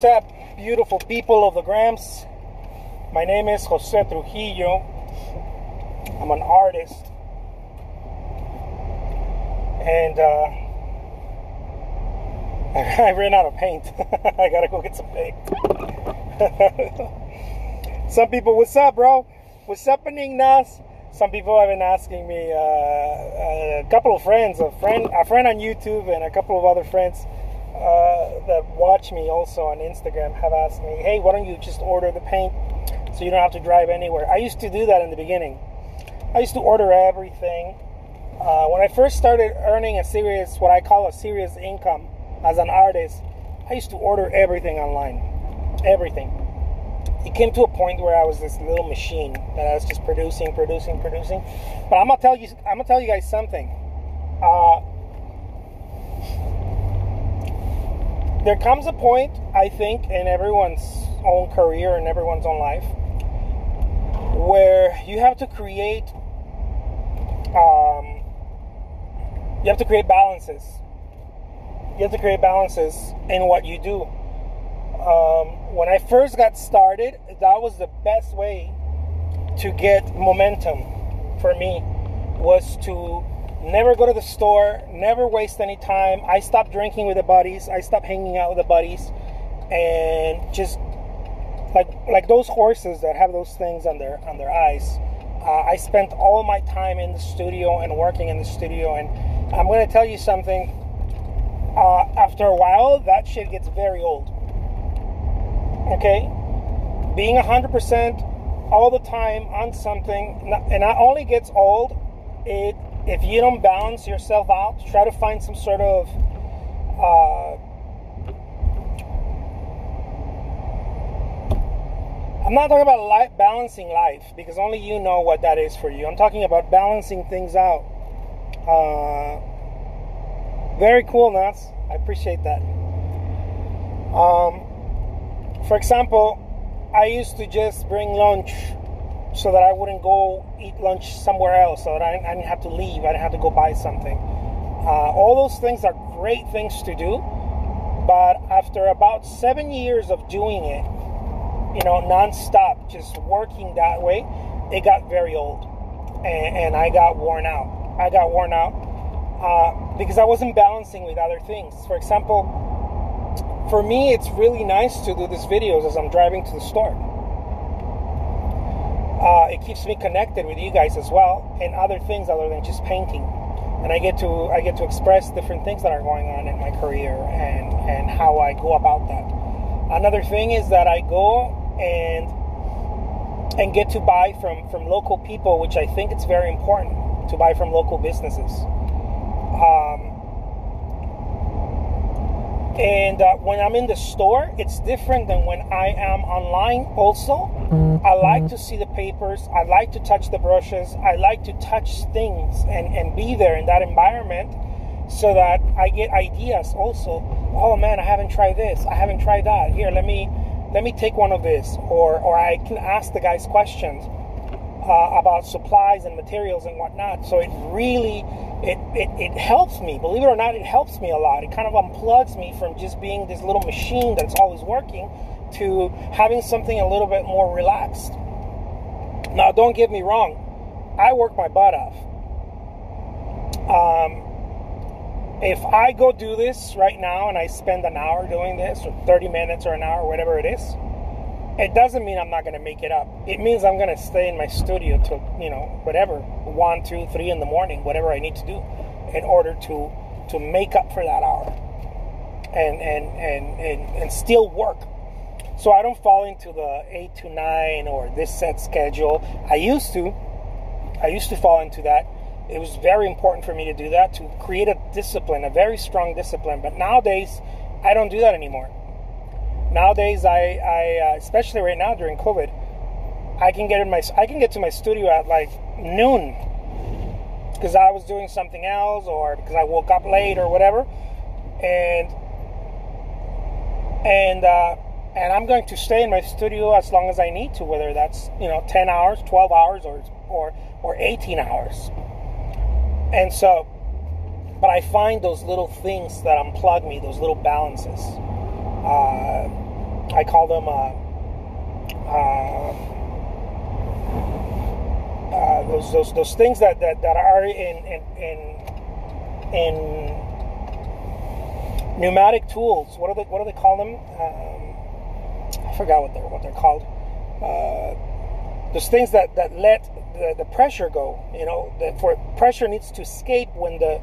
What's up, beautiful people of the Grams? My name is Jose Trujillo. I'm an artist, and I ran out of paint. I gotta go get some paint. Some people, what's up, bro? What's happening, Nas? Some people have been asking me. A couple of friends, a friend on YouTube, and a couple of other friends that watch me also on Instagram have asked me, hey, why don't you just order the paint so you don't have to drive anywhere? I used to do that in the beginning. I used to order everything. When I first started earning what I call a serious income as an artist, I used to order everything online. Everything. It came to a point where I was this little machine that I was just producing. But I'm gonna tell you guys something. There comes a point, I think, in everyone's own career and everyone's own life where you have to create balances. You have to create balances in what you do. When I first got started, that was the best way to get momentum for me, was to never go to the store, never waste any time. I stopped drinking with the buddies. I stopped hanging out with the buddies, and just like those horses that have those things on their eyes. I spent all my time in the studio and working in the studio, and I'm going to tell you something. After a while, that shit gets very old. Okay? Being 100% all the time on something, and not only gets old, if you don't balance yourself out, try to find some sort of I'm not talking about balancing life, because only you know what that is for you. I'm talking about balancing things out. Very cool, Nats. I appreciate that. For example, I used to just bring lunch so that I wouldn't go eat lunch somewhere else, so that I didn't have to leave, I didn't have to go buy something. All those things are great things to do, but after about 7 years of doing it, non-stop, just working that way, it got very old, and I got worn out. Because I wasn't balancing with other things. For example, for me, it's really nice to do these videos as I'm driving to the store. It keeps me connected with you guys as well, and other things other than just painting. And I get to express different things that are going on in my career and how I go about that. Another thing is that I go and get to buy from local people, which I think it's very important to buy from local businesses. And when I'm in the store, it's different than when I am online also. I like to see the papers. I like to touch the brushes. I like to touch things and be there in that environment, so that I get ideas also. Oh man, I haven't tried this. I haven't tried that. Here, let me take one of this. Or I can ask the guys questions about supplies and materials and whatnot. So it really, it helps me. Believe it or not, it helps me a lot. It kind of unplugs me from just being this little machine that's always working to having something a little bit more relaxed. Now, don't get me wrong. I work my butt off. If I go do this right now and I spend an hour doing this, or 30 minutes or an hour, whatever it is, it doesn't mean I'm not going to make it up. It means I'm going to stay in my studio till, whatever, 1, 2, 3 in the morning, whatever I need to do in order to make up for that hour and still work. So I don't fall into the 8 to 9 or this set schedule. I used to fall into that. It was very important for me to do that, to create a discipline, a very strong discipline. But nowadays, I don't do that anymore. Nowadays, I especially right now during COVID, I can get to my studio at like noon because I was doing something else, or because I woke up late or whatever, and I'm going to stay in my studio as long as I need to, whether that's 10 hours, 12 hours, or 18 hours. And so, but I find those little things that unplug me, those little balances. I call them those things that are in pneumatic tools. What do they call them? I forgot what they're called. Those things that let the pressure go. You know, for pressure needs to escape when the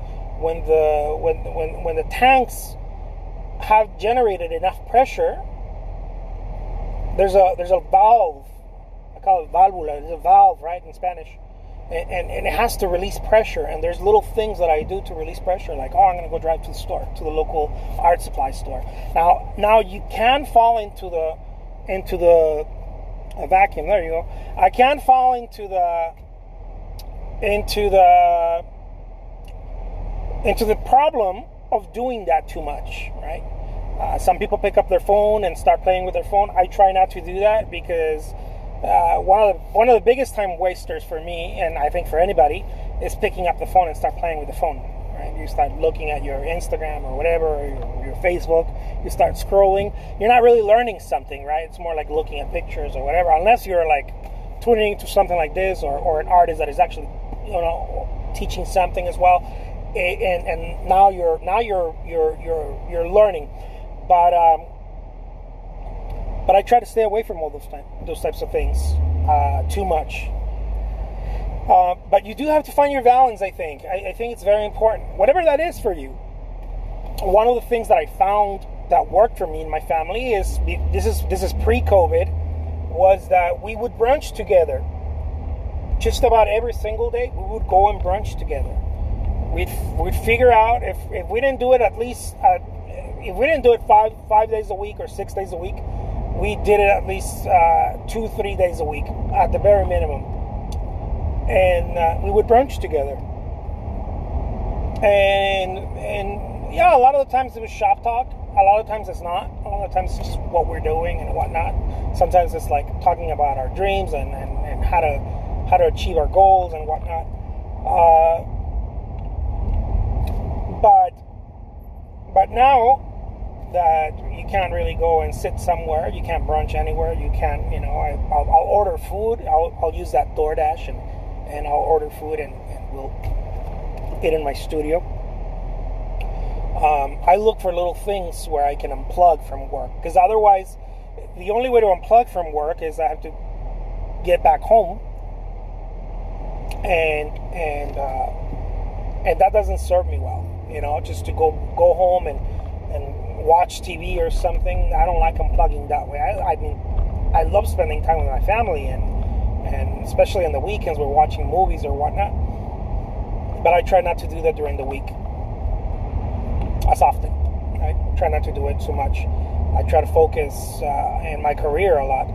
tanks have generated enough pressure. There's a valve. I call it válvula. There's a valve, right, in Spanish. And it has to release pressure, and there's little things that I do to release pressure, like, I'm going to go drive to the store, to the local art supply store. Now you can fall into the vacuum. There you go. I can fall into the problem of doing that too much, right? Some people pick up their phone and start playing with their phone. I try not to do that because one of the biggest time wasters for me, and I think for anybody, is picking up the phone and start playing with the phone. Right? You start looking at your Instagram or whatever, or your Facebook. You start scrolling. You're not really learning something, right? It's more like looking at pictures or whatever. Unless you're like tuning into something like this, or an artist that is actually, teaching something as well. And now you're learning. But I try to stay away from all those types of things too much. But you do have to find your balance, I think. I think it's very important. Whatever that is for you. One of the things that I found that worked for me and my family is, this is pre-COVID, was that we would brunch together. Just about every single day, we would go and brunch together. We'd figure out, if we didn't do it at least, if we didn't do it 5 days a week or 6 days a week, we did it at least 2-3 days a week at the very minimum, and we would brunch together. And yeah, a lot of the times it was shop talk. A lot of times it's not. A lot of times it's just what we're doing and whatnot. Sometimes it's like talking about our dreams and how to achieve our goals and whatnot. But now that you can't really go and sit somewhere, you can't brunch anywhere, you can't, I'll order food, I'll use that DoorDash and I'll order food and we'll eat in my studio. I look for little things where I can unplug from work, because otherwise the only way to unplug from work is I have to get back home, and that doesn't serve me well. Just to go home and watch TV or something. I don't like unplugging that way. I mean, I love spending time with my family, and especially on the weekends, we're watching movies or whatnot. But I try not to do that during the week as often. I try not to do it too much. I try to focus in my career a lot.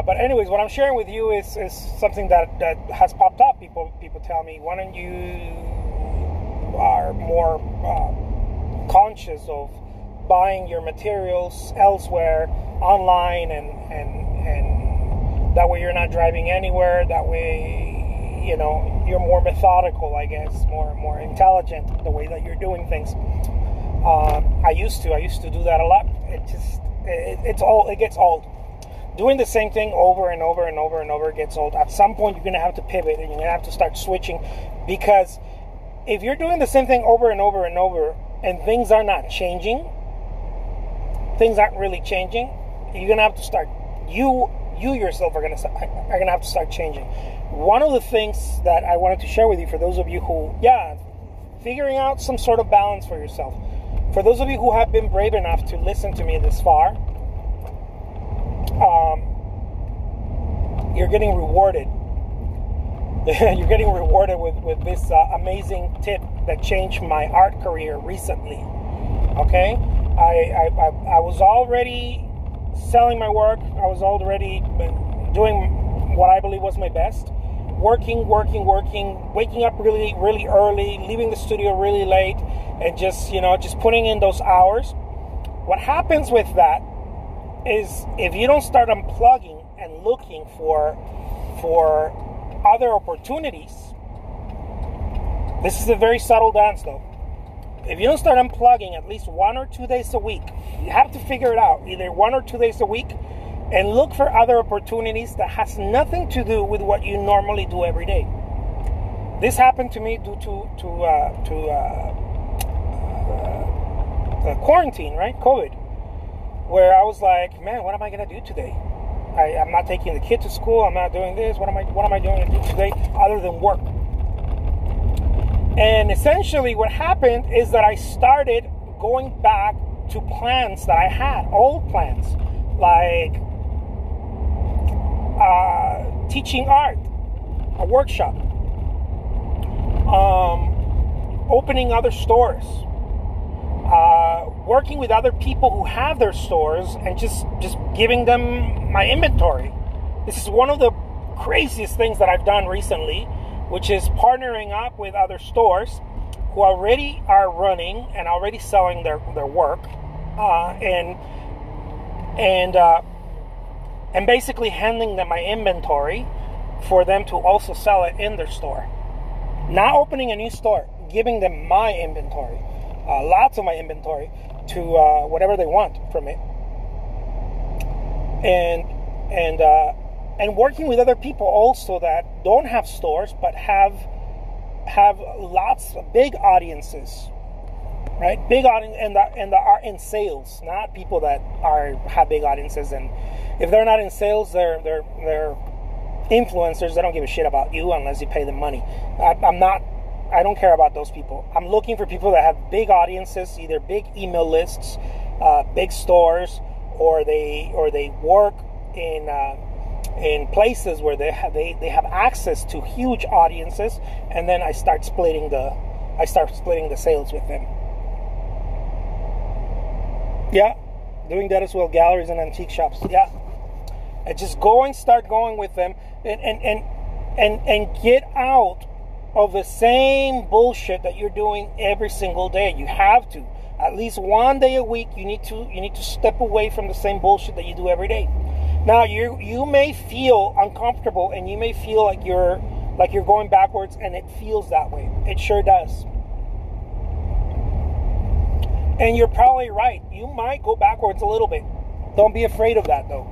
But anyways, what I'm sharing with you is something that has popped up. People tell me, why don't you are more conscious of buying your materials elsewhere, online, and that way you're not driving anywhere. That way, you're more methodical, I guess, more intelligent the way that you're doing things. I used to do that a lot. It gets old. Doing the same thing over and over and over and over gets old. At some point, you're gonna have to pivot and you're gonna have to start switching, because if you're doing the same thing over and over and over and things are not changing, things aren't really changing, you're gonna have to start. You yourself are gonna have to start changing. One of the things that I wanted to share with you, for those of you who, figuring out some sort of balance for yourself. For those of you who have been brave enough to listen to me this far, you're getting rewarded. You're getting rewarded with this amazing tip that changed my art career recently. Okay, I was already selling my work. I was already doing what I believe was my best. Working, waking up really, really early, leaving the studio really late, and just putting in those hours. What happens with that is, if you don't start unplugging and looking for other opportunities, this is a very subtle dance though. if you don't start unplugging at least 1 or 2 days a week, you have to figure it out, either 1 or 2 days a week, and look for other opportunities that has nothing to do with what you normally do every day. This happened to me due to quarantine, right? COVID, where I was like, man, what am I gonna do today? I'm not taking the kid to school. I'm not doing this. What am I doing today other than work? And essentially, what happened is that I started going back to plans that I had, old plans, like teaching art, a workshop, opening other stores, working with other people who have their stores and just giving them my inventory. This is one of the craziest things that I've done recently, which is partnering up with other stores who already are running and already selling their work, and basically handing them my inventory for them to also sell it in their store. Not opening a new store, giving them my inventory, lots of my inventory, to whatever they want from it, and working with other people also that don't have stores but have lots of big audiences, right? Big audience, and are in sales, not people that have big audiences, and if they're not in sales, they're influencers. They don't give a shit about you unless you pay them money. I don't care about those people. I'm looking for people that have big audiences, either big email lists, big stores, or they work in places where they have access to huge audiences, and then I start splitting the sales with them. Yeah, doing that as well. Galleries and antique shops. Yeah, and just start going with them, and get out of the same bullshit that you're doing every single day. You have to. At least 1 day a week, you need to step away from the same bullshit that you do every day. Now, you may feel uncomfortable, and you may feel like you're going backwards, and it feels that way. It sure does. And you're probably right. You might go backwards a little bit. Don't be afraid of that, though.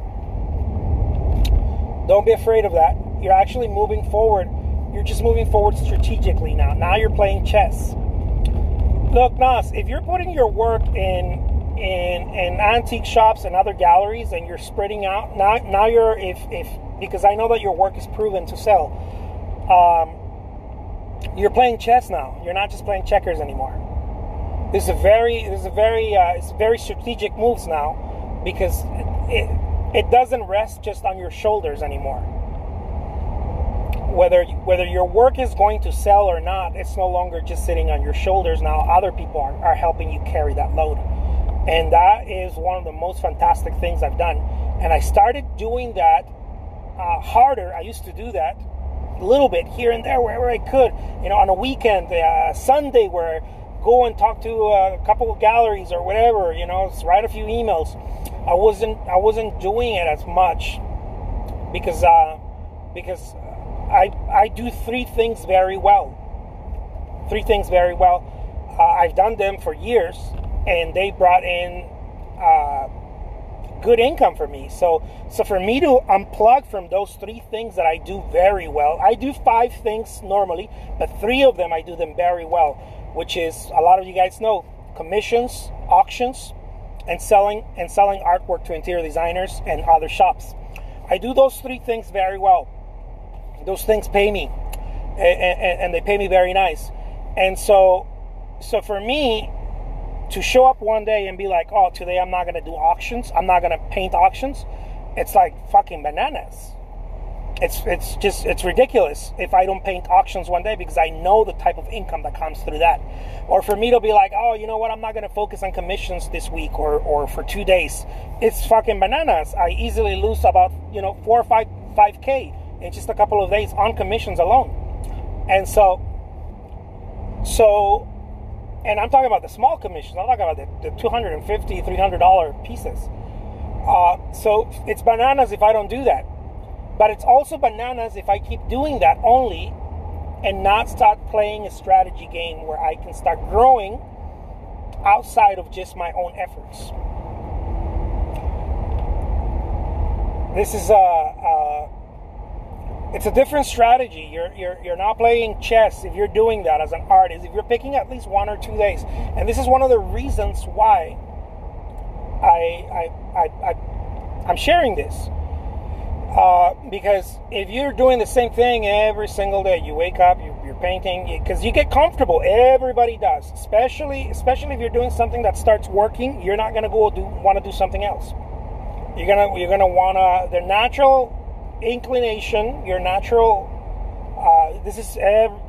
Don't be afraid of that. You're actually moving forward. You're just moving forward strategically now. Now you're playing chess. Look, Nas, if you're putting your work in antique shops and other galleries, and you're spreading out, now you're because I know that your work is proven to sell. You're playing chess now. You're not just playing checkers anymore. It's very strategic moves now, because it doesn't rest just on your shoulders anymore. Whether your work is going to sell or not, it's no longer just sitting on your shoulders. Now other people are helping you carry that load. And that is one of the most fantastic things I've done. And I started doing that harder. I used to do that a little bit here and there wherever I could. On a weekend, Sunday, where I go and talk to a couple of galleries or whatever, write a few emails. I wasn't doing it as much because I do three things very well. I've done them for years, and they brought in good income for me. So for me to unplug from those three things that I do very well, I do 5 things normally, but 3 of them I do them very well, which is, a lot of you guys know, commissions, auctions, and selling artwork to interior designers and other shops. I do those 3 things very well. Those things pay me, and they pay me very nice. And so for me to show up one day and be like, oh, today I'm not going to do auctions, I'm not going to paint auctions, it's like fucking bananas. It's ridiculous if I don't paint auctions one day, because I know the type of income that comes through that. Or for me to be like, oh, you know what, I'm not going to focus on commissions this week or for 2 days. It's fucking bananas. I easily lose about 4 or 5K in just a couple of days on commissions alone. And and I'm talking about the small commissions. I'm talking about the $250, $300 pieces. So it's bananas if I don't do that. But it's also bananas if I keep doing that only and not start playing a strategy game where I can start growing outside of just my own efforts. This is it's a different strategy. You're not playing chess if you're doing that as an artist. If you're picking at least 1 or 2 days, and this is one of the reasons why I'm sharing this. Because if you're doing the same thing every single day, you wake up, you're painting, because you get comfortable. Everybody does, especially if you're doing something that starts working. You're not gonna want to do something else. You're gonna wanna the natural inclination, your natural. This is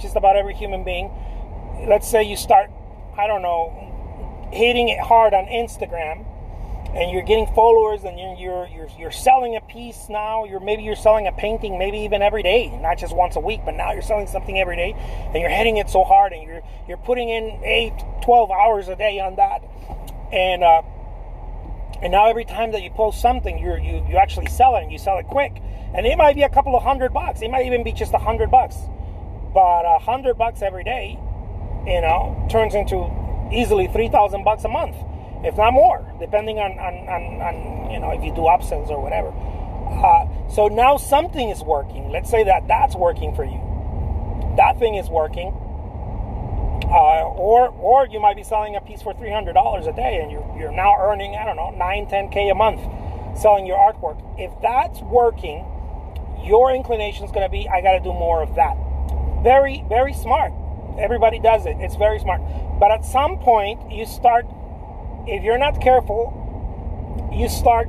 just about every human being. Let's say you start, I don't know, hitting it hard on Instagram, and you're getting followers, and you're selling a piece now. Maybe you're selling a painting, maybe even every day, not just once a week, but now you're selling something every day, and you're hitting it so hard, and you're putting in 8-12 hours a day on that, and now every time that you post something, you actually sell it, and you sell it quick, and it might be a couple of $100. It might even be just $100, but $100 every day, turns into easily $3,000 a month. If not more, depending on if you do upsells or whatever. So now something is working. Let's say that's working for you. That thing is working. Or you might be selling a piece for $300 a day, and you're now earning, I don't know, $9-10K a month selling your artwork. If that's working, your inclination is going to be, I got to do more of that. Very, very smart. Everybody does it. It's very smart. But at some point, you start. If you're not careful, you start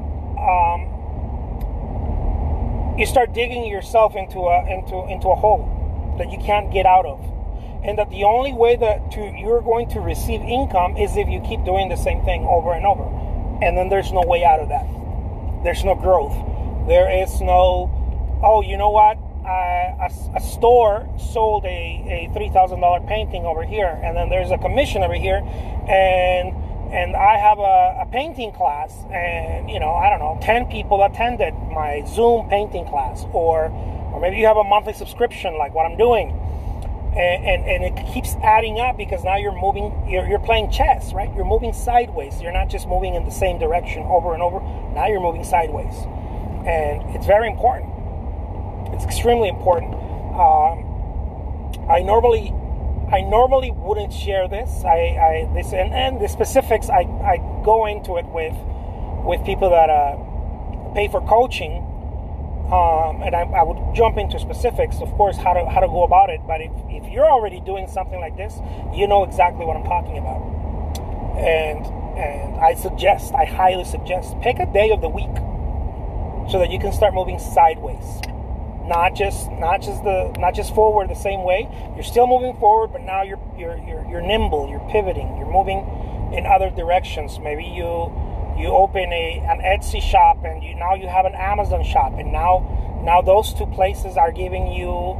digging yourself into a hole that you can't get out of, and that the only way that you're going to receive income is if you keep doing the same thing over and over, and then there's no way out of that. There's no growth. There is no. Oh, you know what? A store sold a $3,000 painting over here, and then there's a commission over here, and I have a painting class, and I don't know, 10 people attended my Zoom painting class, or maybe you have a monthly subscription like what I'm doing, and it keeps adding up, because now you're moving, you're playing chess, right? You're moving sideways. You're not just moving in the same direction over and over. Now you're moving sideways, and it's very important. It's extremely important. I normally wouldn't share this. And the specifics I go into it with people that pay for coaching, and I would jump into specifics, of course, how to go about it. But if you're already doing something like this, you know exactly what I'm talking about. And I highly suggest, pick a day of the week so that you can start moving sideways. Not just forward the same way. You're still moving forward, but now you're nimble. You're pivoting. You're moving in other directions. Maybe you open an Etsy shop, and now you have an Amazon shop, and now those two places are giving you.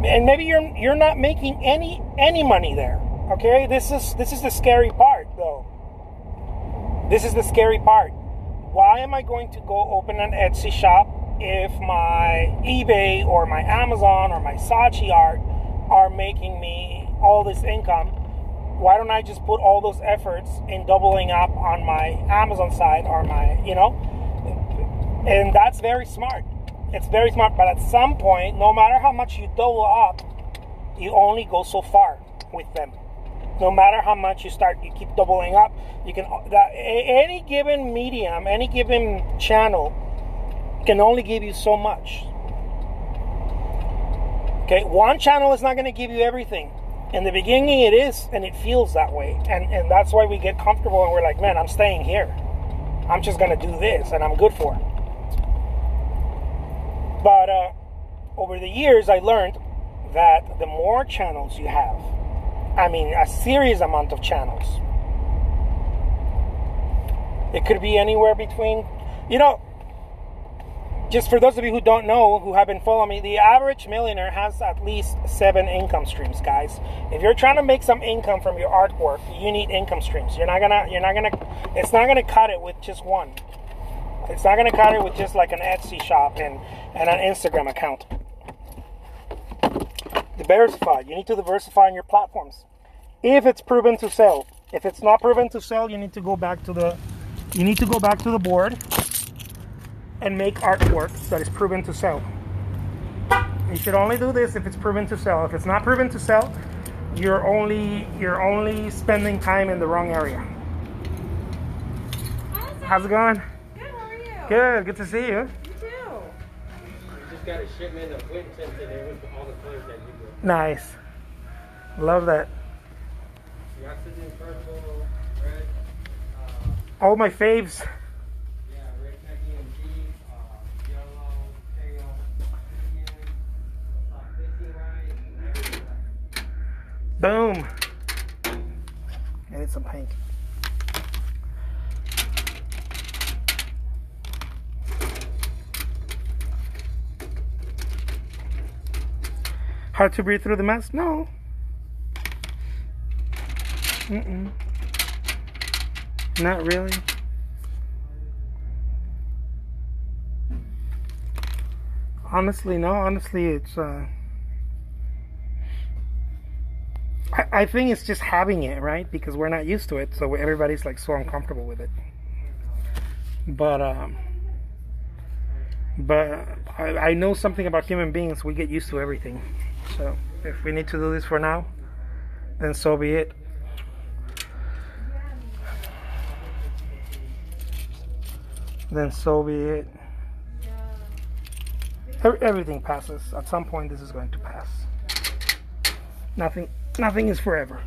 And maybe you're not making any money there. Okay, this is the scary part, though. This is the scary part. Why am I going to go open an Etsy shop if my eBay or my Amazon or my Saatchi art are making me all this income? Why don't I just put all those efforts in doubling up on my Amazon side or my, and that's very smart. It's very smart, but at some point, no matter how much you double up, you only go so far with them. No matter how much you keep doubling up. Any given medium, any given channel can only give you so much. Okay, one channel is not going to give you everything. In the beginning it is, and it feels that way. And that's why we get comfortable and we're like, man, I'm staying here. I'm just going to do this and I'm good for it. But over the years I learned that the more channels you have, a serious amount of channels. It could be anywhere between, just for those of you who don't know, who have been following me, the average millionaire has at least 7 income streams, guys. If you're trying to make some income from your artwork, you need income streams. It's not gonna cut it with just one. It's not gonna cut it with just like an Etsy shop and an Instagram account. Diversify. You need to diversify on your platforms. if it's proven to sell. If it's not proven to sell, you need to go back to the board and make artwork that is proven to sell. You should only do this if it's proven to sell. If it's not proven to sell, you're only spending time in the wrong area. How's it going? Good, how are you? Good to see you. You too. We just got a shipment of flint sent today with all the colors that you do. Nice. Love that. The oxygen, purple, red. All my faves. Yeah, red khaki and G, yellow, pale, Indian, fishing white, and everything. Boom. I need some paint. Hard to breathe through the mask? No. Not really. Honestly, no. Honestly, it's I think it's just having it, right? Because we're not used to it, so everybody's like so uncomfortable with it. But I know something about human beings. We get used to everything. So if we need to do this for now, then so be it. Then so be it. Everything passes. At some point, this is going to pass. Nothing is forever.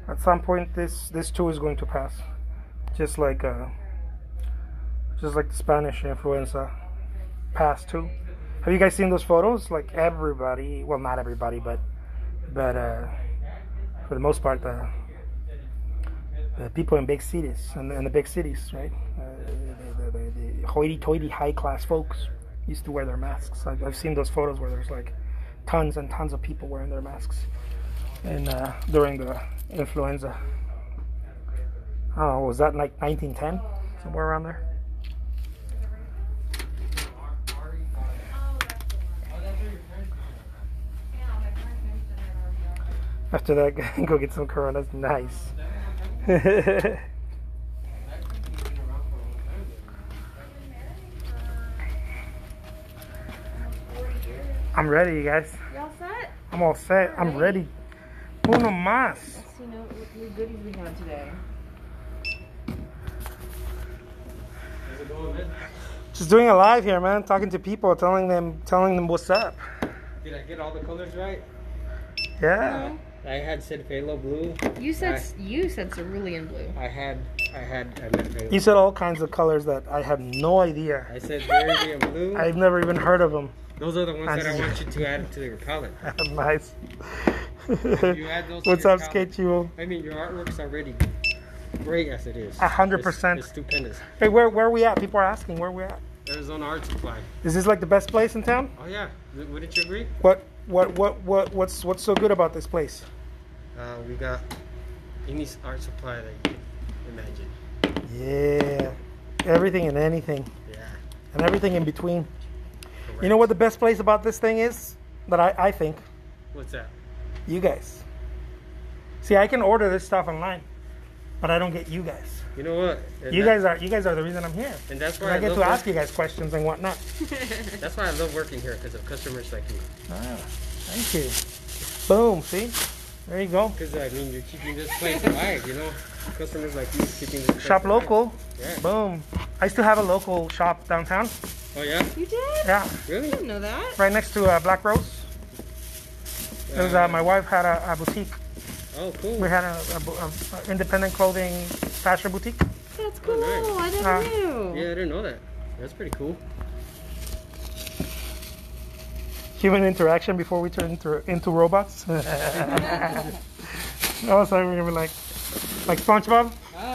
At some point, this too is going to pass. Just like the Spanish influenza passed too. Have you guys seen those photos? Like everybody, well, not everybody, but for the most part, the people in big cities and in the big cities, right? The hoity-toity, high-class folks used to wear their masks. I've seen those photos where there's like tons and tons of people wearing their masks, and during the influenza. I don't know, was that like 1910, somewhere around there? After that, go get some Coronas. Nice. I'm ready, you guys. You all set? I'm all set. All I'm right. ready. Uno más. Let's see what new goodies we have today. How's it going, man? Just doing a live here, man. Talking to people, telling them what's up. Did I get all the colors right? Yeah. I had said phthalo blue. You said cerulean blue. I meant phthalo. You said all kinds of colors that I had no idea. I said verde and blue. I've never even heard of them. Those are the ones that I want you to add to your palette. Nice. You add those to What's your up, palette. Sketchuo? I mean, your artwork's already great as it is. 100%. It's stupendous. Hey, where are we at? People are asking where we're at. Arizona Art Supply. Is this like the best place in town? Oh yeah, wouldn't you agree? What's so good about this place? We got any art supply that you can imagine. Yeah, everything and anything, Yeah. and everything in between. Correct. You know what the best place about this thing is? That I think? What's that? You guys. See, I can order this stuff online, but I don't get you guys. You know what? And You guys are the reason I'm here. And that's why And I get love to ask you guys questions and whatnot. That's why I love working here, because of customers like you. Ah, thank you. Boom. See, there you go. Because I mean, you're keeping this place alive. You know, customers like you keeping this place Shop alive. local. Yeah. Boom. I still have a local shop downtown. Oh yeah. You did? Yeah, Really? I didn't know that. right next to Black Rose. It was, my wife had a boutique. Oh, cool. We had a independent clothing fashion boutique. That's cool. nice. I never knew. Yeah, I didn't know that. That's pretty cool. Human interaction before we turn into robots. All of a sudden we're gonna be like SpongeBob.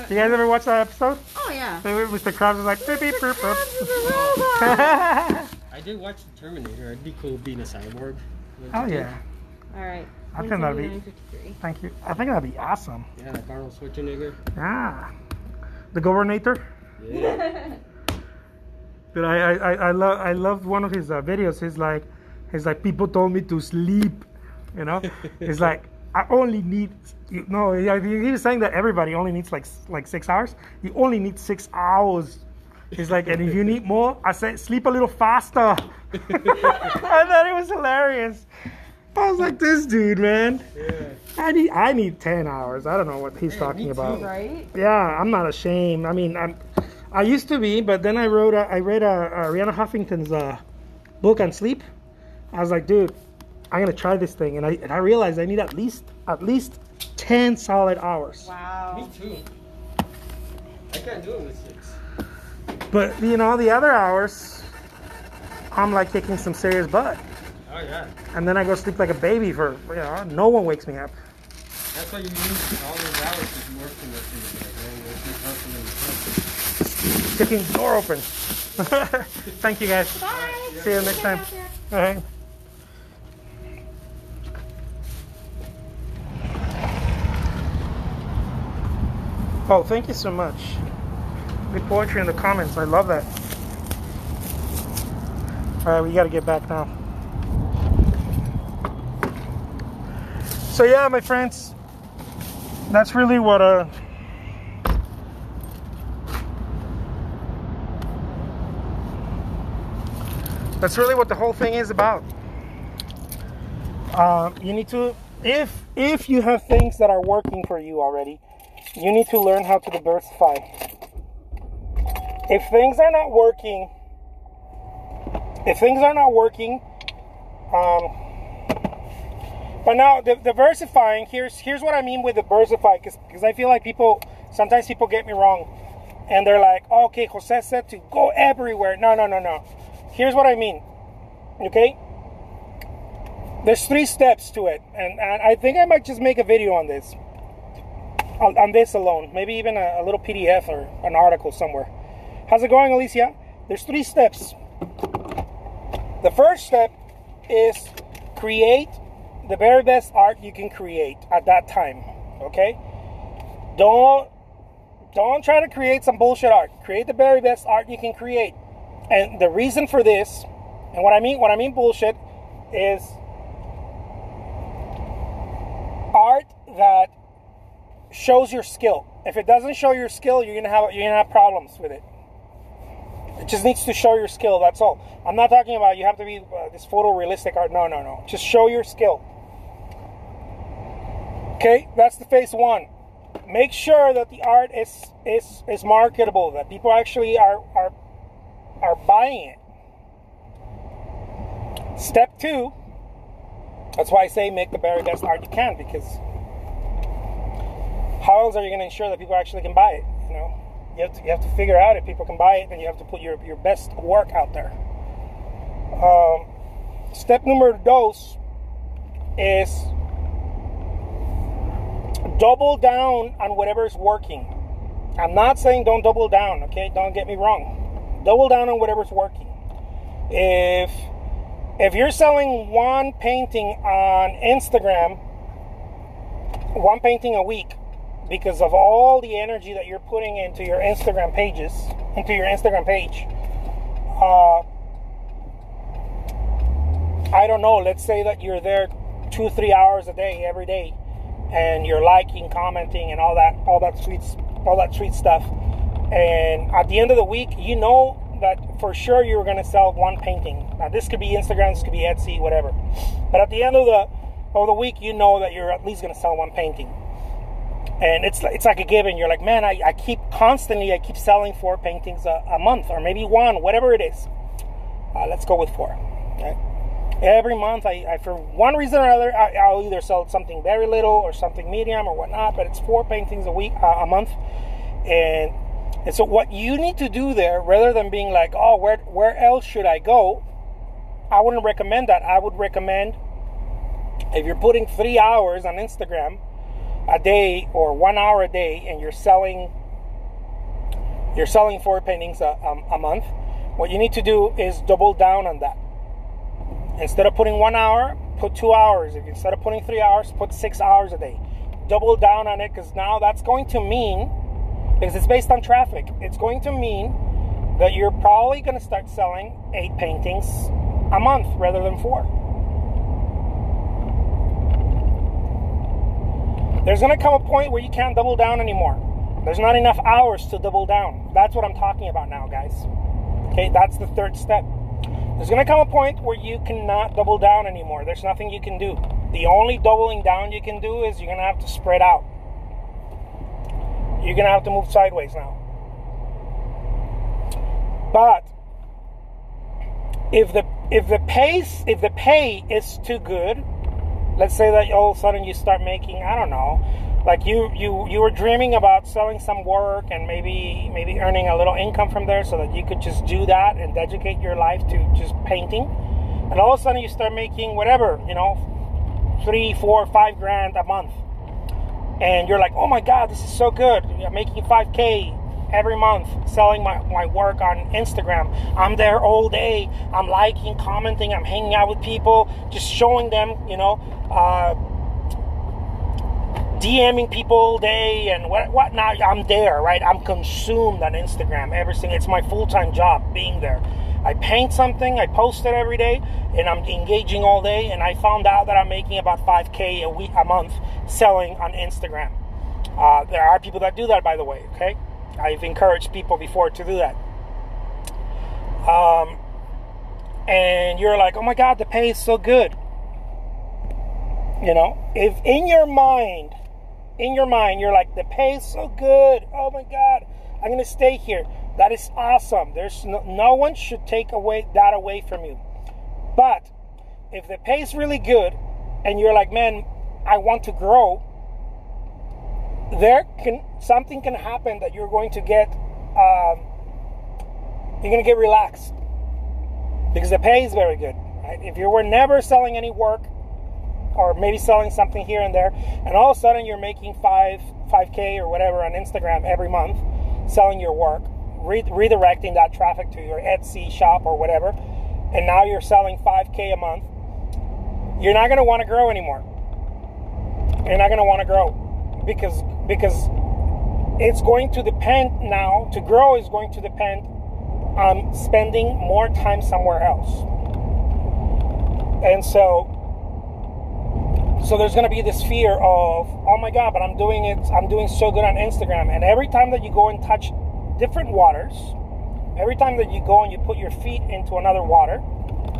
You guys ever watch that episode? Oh yeah. Mr. Krabs was like beep beep boop boop. I did watch The Terminator. It'd be cool being a cyborg. Oh yeah. All right. I think that'd be. 1953. Thank you. I think that'd be awesome. Yeah, like Arnold Schwarzenegger. Yeah. The Governator. Yeah. But I love one of his videos. He's like people told me to sleep. You know. He's like I only need, he was saying that everybody only needs like 6 hours. You only need 6 hours. He's like, and if you need more, I said, sleep a little faster. I thought it was hilarious. I was like, this dude, man. Yeah. I need 10 hours. I don't know what he's talking about. Right? Yeah, I'm not ashamed. I mean, I used to be, but then I read Arianna Huffington's book on sleep. I was like, dude, I'm gonna try this thing, and I realized I need at least 10 solid hours. Wow. Me too. I can't do it with 6. But the other hours, I'm like kicking some serious butt. Oh yeah. And then I go sleep like a baby for no one wakes me up. That's why you use all those hours to be working with you. Kicking the door open. Thank you guys. Bye. See you next time. All right. Oh, thank you so much. Good poetry in the comments. I love that. All right, we got to get back now. So yeah, my friends, that's really what the whole thing is about. You need to, if you have things that are working for you already, you need to learn how to diversify. If things are not working, but now diversifying, here's what I mean with diversify, because I feel like sometimes people get me wrong, and they're like, oh, okay, Jose said to go everywhere. No. Here's what I mean, okay? There's 3 steps to it, and I think I might just make a video on this alone, maybe even a little PDF or an article somewhere. How's it going, Alicia? There's 3 steps. The first step is create the very best art you can create at that time, okay? Don't try to create some bullshit art. Create the very best art you can create. And the reason for this, and what I mean bullshit, is art that shows your skill. If it doesn't show your skill, you're gonna have problems with it. It just needs to show your skill. That's all. I'm not talking about you have to be this photorealistic art. No. Just show your skill. Okay, that's the phase 1. Make sure that the art is marketable. That people actually are buying it. Step 2. That's why I say make the very best art you can, because how else are you going to ensure that people actually can buy it? You have to figure out if people can buy it, and you have to put your best work out there. Step number 2 is double down on whatever is working. I'm not saying don't double down, okay? Don't get me wrong. Double down on whatever's working. If you're selling one painting on Instagram, one painting a week, because of all the energy that you're putting into your Instagram page, I don't know, let's say that you're there 2-3 hours a day, every day, and you're liking, commenting, and all that sweet stuff. And at the end of the week, you know that for sure you're going to sell one painting. Now, this could be Instagram, this could be Etsy, whatever. But at the end of the week, you know that you're at least going to sell one painting. And it's like a given. You're like, man, I keep selling 4 paintings a month, or maybe 1, whatever it is. Let's go with 4. Right? Every month, I for one reason or another, I'll either sell something very little or something medium or whatnot, but it's 4 paintings a month. And so what you need to do there, rather than being like, oh, where else should I go? I wouldn't recommend that. I would recommend, if you're putting 3 hours on Instagram a day or 1 hour a day, and you're selling 4 paintings a month, what you need to do is double down on that. Instead of putting 1 hour, put 2 hours. If instead of putting 3 hours, put 6 hours a day. Double down on it, because now that's going to mean, because it's based on traffic, it's going to mean that you're probably going to start selling 8 paintings a month rather than 4. There's going to come a point where you can't double down anymore. There's not enough hours to double down. That's what I'm talking about now, guys. Okay, that's the third step. There's going to come a point where you cannot double down anymore. There's nothing you can do. The only doubling down you can do is you're going to have to spread out. You're going to have to move sideways now. But if the pay is too good, let's say that all of a sudden you start making, I don't know, like you were dreaming about selling some work and maybe earning a little income from there so that you could just do that and dedicate your life to just painting. And all of a sudden you start making whatever, you know, 3, 4, 5 grand a month. And you're like, oh my God, this is so good. I'm making $5K every month selling my work on Instagram. I'm there all day. I'm liking, commenting. I'm hanging out with people, just showing them, you know, DMing people all day and whatnot. I'm there, right? I'm consumed on Instagram. Everything. It's my full-time job being there. I paint something, I post it every day, and I'm engaging all day, and I found out that I'm making about $5K a month selling on Instagram. There are people that do that, by the way, okay? I've encouraged people before to do that. And you're like, oh my God, the pay is so good. You know, if in your mind, you're like, the pay is so good. Oh my God, I'm going to stay here. That is awesome. There's no one should take that away from you. But if the pay is really good and you're like, man, I want to grow, something can happen that you're going to get relaxed because the pay is very good, right? If you were never selling any work or maybe selling something here and there, and all of a sudden you're making 5K or whatever on Instagram every month selling your work, redirecting that traffic to your Etsy shop or whatever, and now you're selling 5K a month, you're not going to want to grow anymore. You're not going to want to grow because it's going to depend now, to grow is going to depend on spending more time somewhere else. And so there's going to be this fear of, oh my God, but I'm doing so good on Instagram. And every time that you go and touch different waters, every time that you go and you put your feet into another water,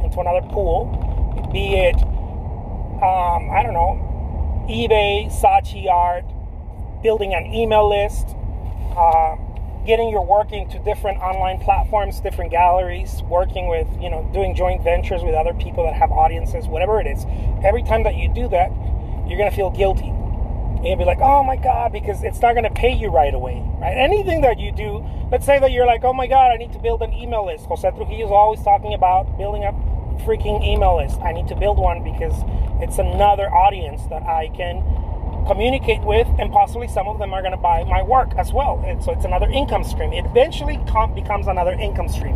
into another pool, be it, I don't know, eBay, Saatchi art, building an email list, getting your work into different online platforms, different galleries, working with, you know, doing joint ventures with other people that have audiences, whatever it is. Every time that you do that, you're going to feel guilty. And you'll be like, oh my God, because it's not going to pay you right away, right? Anything that you do, let's say that you're like, oh my God, I need to build an email list. Jose Trujillo is always talking about building a freaking email list. I need to build one because it's another audience that I can communicate with, and possibly some of them are going to buy my work as well. And so it's another income stream. It eventually becomes another income stream.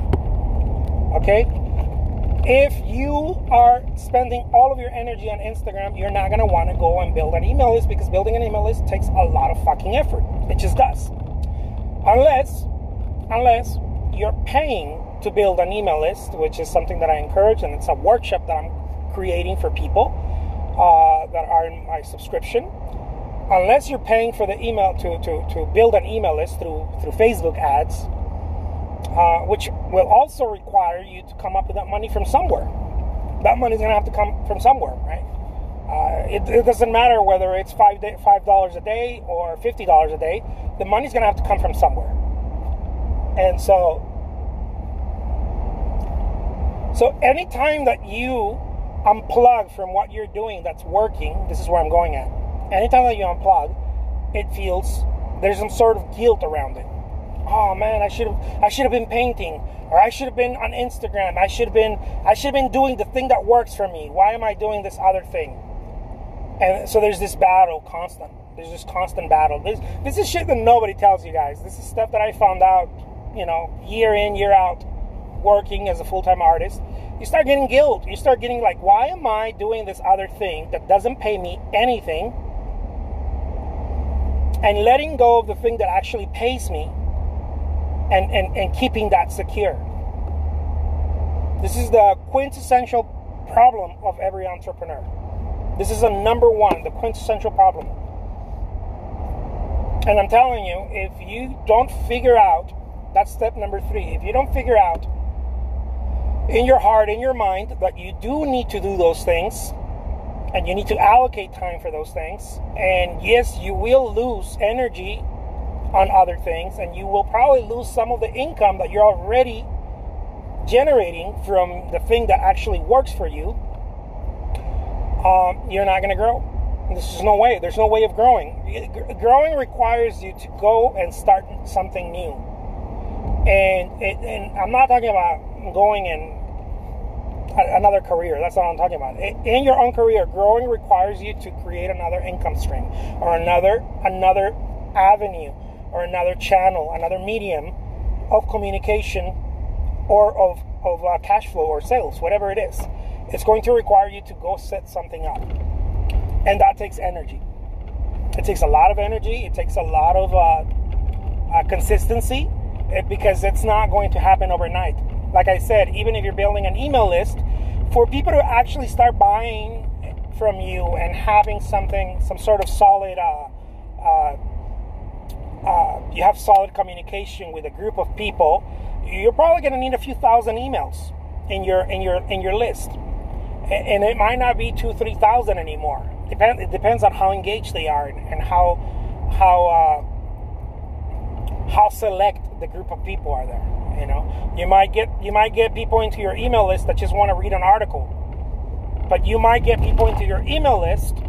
Okay? If you are spending all of your energy on Instagram, you're not going to want to go and build an email list, because building an email list takes a lot of fucking effort. It just does. Unless you're paying to build an email list, which is something that I encourage, and it's a workshop that I'm creating for people that are in my subscription. Unless you're paying for the email to build an email list through Facebook ads, which will also require you to come up with that money from somewhere. That money's going to have to come from somewhere, right? It doesn't matter whether it's $5 a day or $50 a day. The money's going to have to come from somewhere. And so anytime that you unplug from what you're doing that's working, this is where I'm going at. Anytime that you unplug, there's some sort of guilt around it. Oh man, I should have been painting, or I should have been on Instagram. I should have been doing the thing that works for me. Why am I doing this other thing? And so there's this battle constant. There's this constant battle. This is shit that nobody tells you guys. This is stuff that I found out, you know, year in, year out, working as a full-time artist. You start getting guilt. You start getting like, why am I doing this other thing that doesn't pay me anything, and letting go of the thing that actually pays me, and keeping that secure? This is the quintessential problem of every entrepreneur. This is the number one, the quintessential problem. And I'm telling you, if you don't figure out, that's step number 3. If you don't figure out in your heart, in your mind, that you do need to do those things, and you need to allocate time for those things, and yes, you will lose energy on other things, and you will probably lose some of the income that you're already generating from the thing that actually works for you, you're not going to grow. There's no way of growing. Growing requires you to go and start something new. And I'm not talking about going in another career. That's not what I'm talking about. In your own career, growing requires you to create another income stream, or another avenue, or another channel, another medium of communication, or of cash flow or sales, whatever it is. It's going to require you to go set something up. And that takes energy. It takes a lot of energy. It takes a lot of consistency, because it's not going to happen overnight. Like I said, even if you're building an email list, for people to actually start buying from you and having some sort of solid, you have solid communication with a group of people, you're probably going to need a few thousand emails in your list, and it might not be 2,000-3,000 anymore. It depends on how engaged they are and how select the group of people are there. You know, you might get people into your email list that just want to read an article, but you might get people into your email list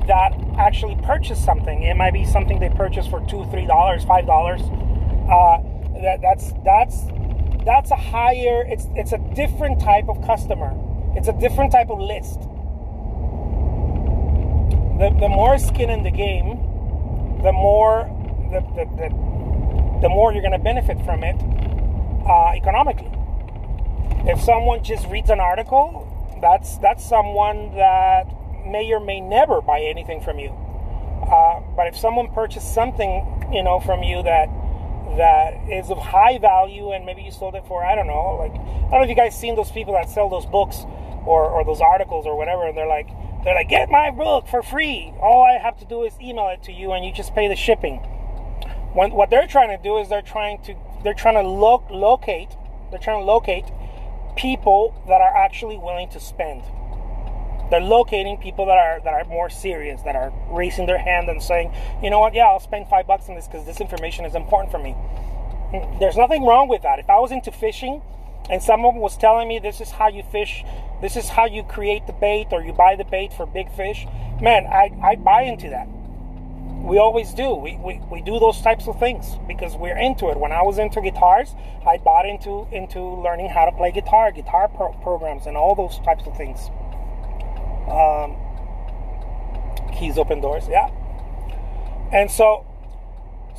that actually purchase something. It might be something they purchase for $2, $3, $5. That's a higher. It's a different type of customer. It's a different type of list. The more skin in the game, the more you're going to benefit from it economically. If someone just reads an article, that's someone that may or may never buy anything from you. But if someone purchased something, from you that is of high value, and maybe you sold it for, I don't know if you guys seen those people that sell those books or those articles or whatever, and they're like, get my book for free. All I have to do is email it to you, and you just pay the shipping. What they're trying to do is they're trying to locate people that are actually willing to spend. They're locating people that are more serious, that are raising their hand and saying, you know what, yeah, I'll spend $5 on this because this information is important for me. There's nothing wrong with that. If I was into fishing and someone was telling me this is how you fish, this is how you create the bait, or you buy the bait for big fish, man, I'd buy into that. We always do. We do those types of things because we're into it. When I was into guitars, I bought into learning how to play guitar programs, and all those types of things. Keys open doors, yeah. And so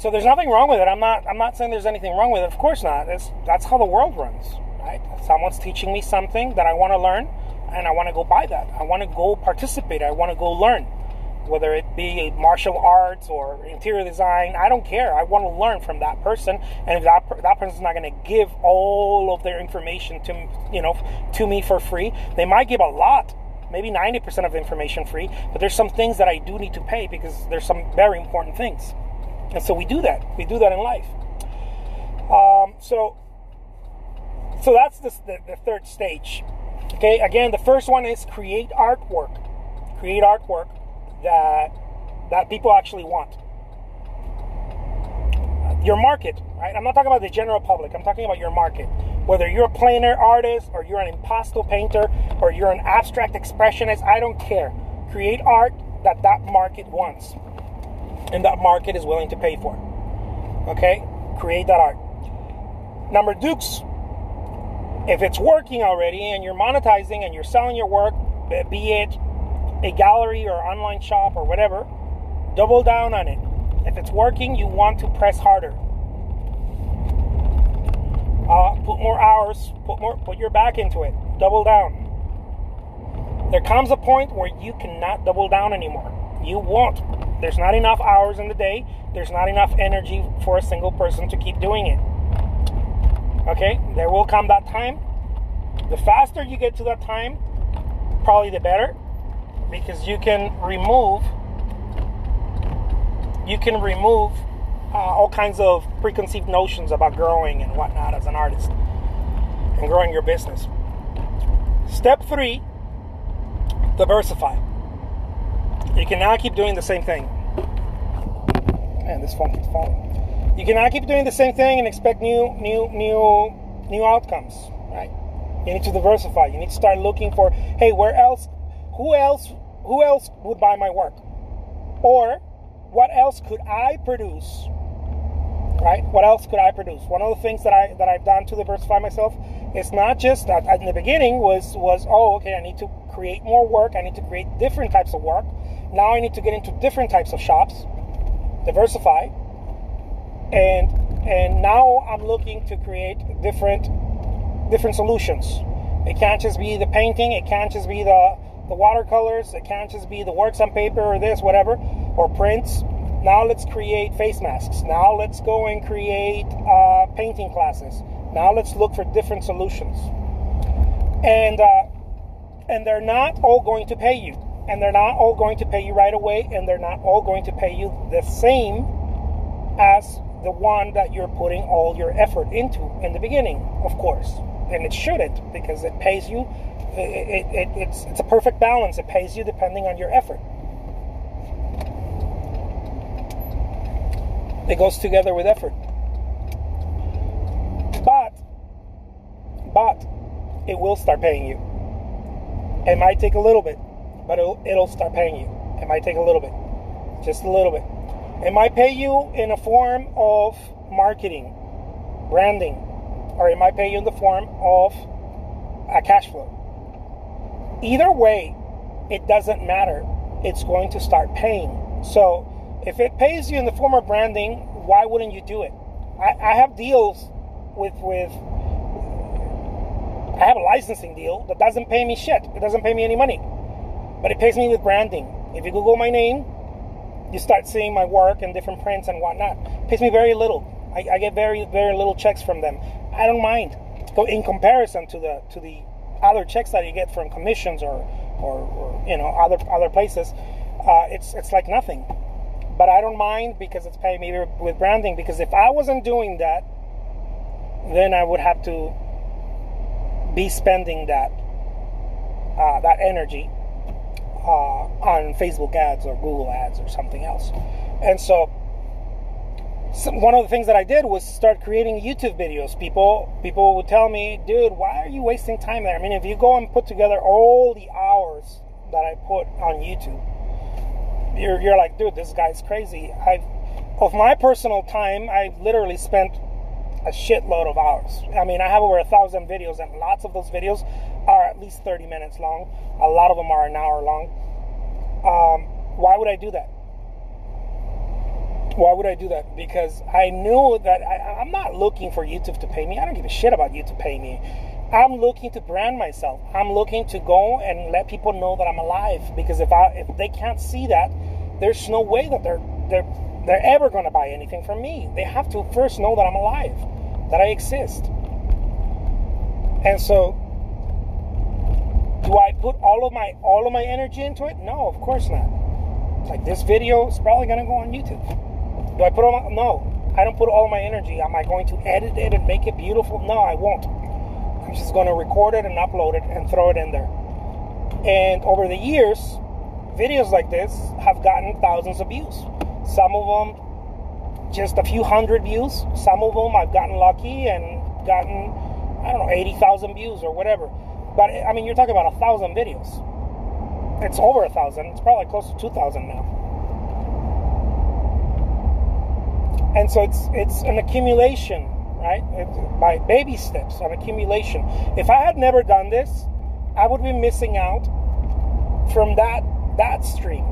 there's nothing wrong with it. I'm not saying there's anything wrong with it. Of course not. That's how the world runs, right? Someone's teaching me something that I want to learn, and I want to go buy that. I want to go participate. I want to go learn. Whether it be martial arts or interior design, I don't care. I want to learn from that person, and if that person's not going to give all of their information to me for free, they might give a lot, maybe 90% of the information free, but there's some things that I do need to pay because there's some very important things, and so we do that. We do that in life. So that's the third stage. Okay, again, the first one is create artwork. Create artwork that people actually want. Your market, right? I'm not talking about the general public. I'm talking about your market. Whether you're a plein air artist, or you're an impasto painter, or you're an abstract expressionist, I don't care. Create art that market wants, and that market is willing to pay for. Okay? Create that art. Number dukes, if it's working already and you're monetizing and you're selling your work, be it a gallery or online shop or whatever, double down on it. If it's working, you want to press harder. Put more hours, put your back into it. Double down. There comes a point where you cannot double down anymore. You won't. There's not enough hours in the day. There's not enough energy for a single person to keep doing it. Okay? There will come that time. The faster you get to that time, probably the better. Because you can remove all kinds of preconceived notions about growing and whatnot as an artist and growing your business. Step 3, diversify. You cannot keep doing the same thing. Man, this phone keeps falling. You cannot keep doing the same thing and expect new outcomes, right? You need to diversify. You need to start looking for, hey, who else would buy my work? Or what else could I produce? Right? What else could I produce? One of the things that I've done to diversify myself is not just that in the beginning was okay, I need to create more work. I need to create different types of work. Now I need to get into different types of shops, diversify. And now I'm looking to create different solutions. It can't just be the painting. It can't just be the watercolors. It can't just be the works on paper or this, whatever, or prints. Now let's create face masks. Now let's go and create painting classes. Now let's look for different solutions. And they're not all going to pay you. And they're not all going to pay you right away. And they're not all going to pay you the same as the one that you're putting all your effort into in the beginning, of course. And it shouldn't, because it pays you. It's a perfect balance. It pays you depending on your effort. It goes together with effort. But it will start paying you. It might take a little bit, but it'll start paying you. It might take a little bit, just a little bit. It might pay you in a form of marketing, branding, or it might pay you in the form of a cash flow. Either way, it doesn't matter. It's going to start paying. So if it pays you in the form of branding, why wouldn't you do it? I have deals with I have a licensing deal that doesn't pay me shit. It doesn't pay me any money. But it pays me with branding. If you Google my name, you start seeing my work and different prints and whatnot. It pays me very little. I get very, very little checks from them. I don't mind. So in comparison to the other checks that you get from commissions or other places, it's like nothing. But I don't mind because it's paying me with branding. Because if I wasn't doing that, then I would have to be spending that energy on Facebook ads or Google ads or something else. And so one of the things that I did was start creating YouTube videos. People would tell me, dude, why are you wasting time there? I mean, if you go and put together all the hours that I put on YouTube, you're like, dude, this guy's crazy. Of my personal time, I've literally spent a shitload of hours. I mean, I have over 1,000 videos, and lots of those videos are at least 30 minutes long. A lot of them are an hour long. Why would I do that? Why would I do that? Because I knew that I'm not looking for YouTube to pay me. I don't give a shit about YouTube paying me. I'm looking to brand myself. I'm looking to go and let people know that I'm alive. Because if they can't see that, there's no way that they're ever going to buy anything from me. They have to first know that I'm alive, that I exist. And so, do I put all of my energy into it? No, of course not. Like, this video is probably going to go on YouTube. Do I put all my... No, I don't put all my energy. Am I going to edit it and make it beautiful? No, I won't. I'm just going to record it and upload it and throw it in there. And over the years, videos like this have gotten thousands of views. Some of them just a few hundred views. Some of them I've gotten lucky and gotten, 80,000 views or whatever. But I mean, you're talking about 1,000 videos. It's over 1,000. It's probably close to 2,000 now. And so it's an accumulation, right? By baby steps, an accumulation. If I had never done this, I would be missing out from that stream.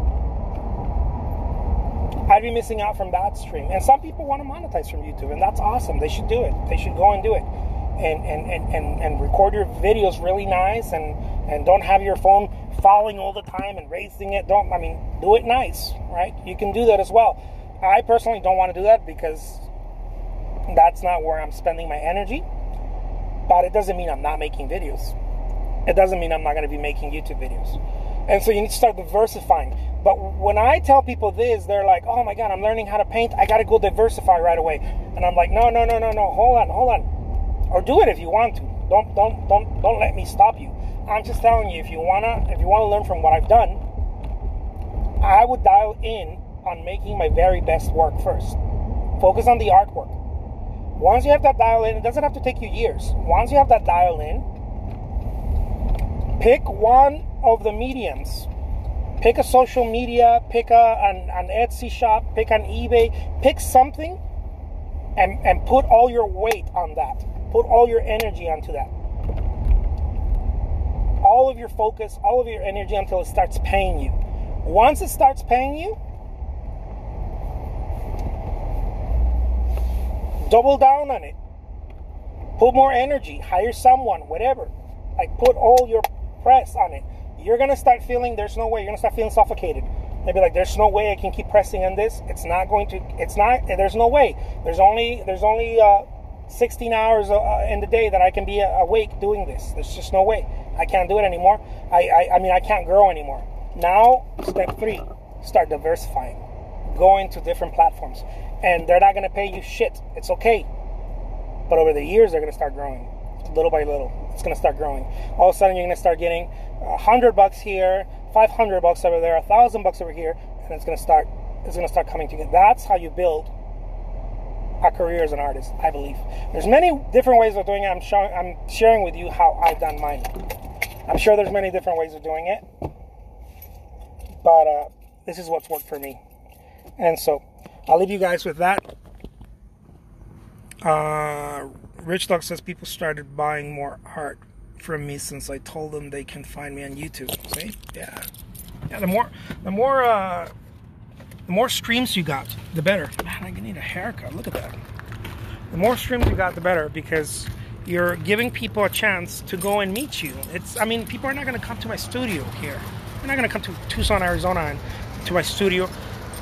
I'd be missing out from that stream. And some people want to monetize from YouTube, and that's awesome. They should do it. They should go and do it. And record your videos really nice, and don't have your phone falling all the time and raising it. Do it nice, right? You can do that as well. I personally don't want to do that because that's not where I'm spending my energy. But it doesn't mean I'm not making videos. It doesn't mean I'm not going to be making YouTube videos. And so you need to start diversifying. But when I tell people this, they're like, oh my God, I'm learning how to paint. I got to go diversify right away. And I'm like, no. Hold on. Or do it if you want to. Don't let me stop you. I'm just telling you, if you wanna learn from what I've done, I would dial in on making my very best work first. Focus on the artwork. Once you have that dial in, it doesn't have to take you years. Once you have that dial in, pick one of the mediums. Pick a social media, pick an Etsy shop, pick an eBay, pick something and put all your weight on that. Put all your energy onto that. All of your focus, all of your energy until it starts paying you. Once it starts paying you, double down on it. Put more energy, hire someone, whatever. Like put all your press on it. You're going to start feeling there's no way. You're going to start feeling suffocated. Maybe like there's no way I can keep pressing on this. There's no way. There's only 16 hours in the day that I can be awake doing this. There's just no way. I can't do it anymore. I mean, I can't grow anymore. Now, step 3, start diversifying. Go into different platforms. And they're not going to pay you shit. It's okay. But over the years, they're going to start growing. Little by little, it's going to start growing. All of a sudden, you're going to start getting $100 here, $500 over there, $1,000 over here, and it's going to start coming together. That's how you build a career as an artist, I believe. There's many different ways of doing it. I'm sharing with you how I've done mine. I'm sure there's many different ways of doing it, but this is what's worked for me. And so I'll leave you guys with that. Rich Dog says people started buying more art from me since I told them they can find me on YouTube. See? Yeah. The more streams you got, the better. Man, I need a haircut. Look at that. The more streams you got, the better, because you're giving people a chance to go and meet you. People are not going to come to my studio here. They're not going to come to Tucson, Arizona, and to my studio,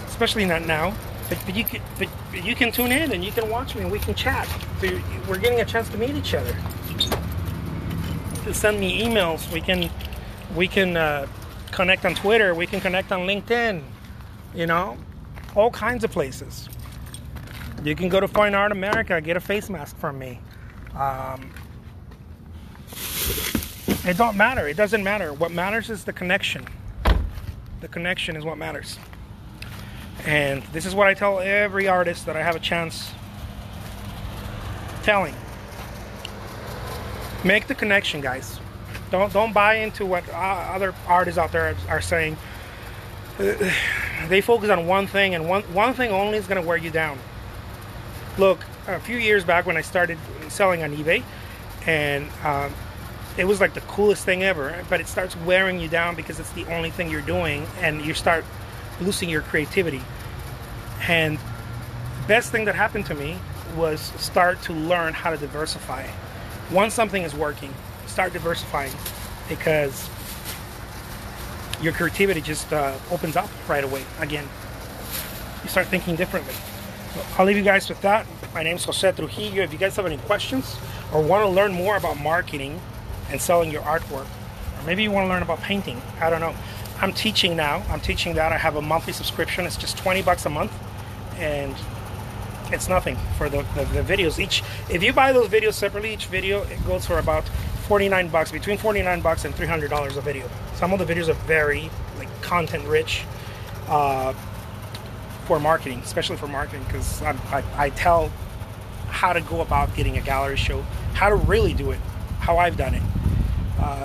especially not now. But you can tune in and you can watch me and we can chat. So we're getting a chance to meet each other. You can send me emails. We can connect on Twitter. We can connect on LinkedIn. All kinds of places. You can go to Fine Art America, get a face mask from me. It don't matter. It doesn't matter. What matters is the connection. The connection is what matters. And this is what I tell every artist that I have a chance telling. Make the connection, guys. Don't buy into what other artists out there are saying. They focus on one thing, and one thing only is going to wear you down. Look, a few years back when I started selling on eBay, and it was like the coolest thing ever, but it starts wearing you down because it's the only thing you're doing, and you start losing your creativity. And the best thing that happened to me was start to learn how to diversify. Once something is working, start diversifying, because your creativity just opens up right away again. You start thinking differently. So I'll leave you guys with that. My name is Jose Trujillo. If you guys have any questions or want to learn more about marketing and selling your artwork, or maybe you want to learn about painting, I don't know. I'm teaching now. I'm teaching that. I have a monthly subscription. It's just $20 a month, and it's nothing for the videos. If you buy those videos separately, each video it goes for about $49, between $49 and $300 a video. Some of the videos are very content rich for marketing, especially for marketing, because I tell how to go about getting a gallery show, how to really do it, how I've done it.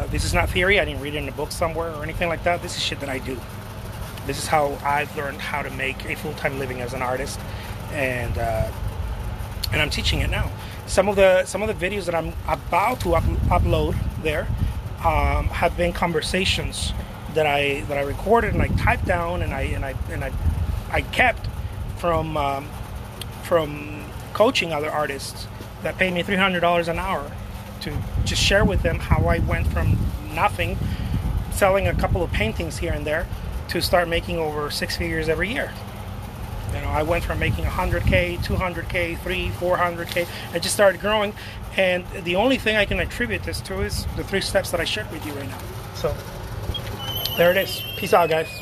This is not theory. I didn't read it in a book somewhere or anything like that. This is shit that I do. This is how I've learned how to make a full-time living as an artist, and I'm teaching it now. Some of the videos that I'm about to upload there have been conversations that I recorded and I typed down and I kept from coaching other artists that paid me $300 an hour to just share with them how I went from nothing, selling a couple of paintings here and there, to start making over 6 figures every year. I went from making 100K, 200K, 300K, 400K. I just started growing, and the only thing I can attribute this to is the 3 steps that I shared with you right now. So There it is. Peace out, guys.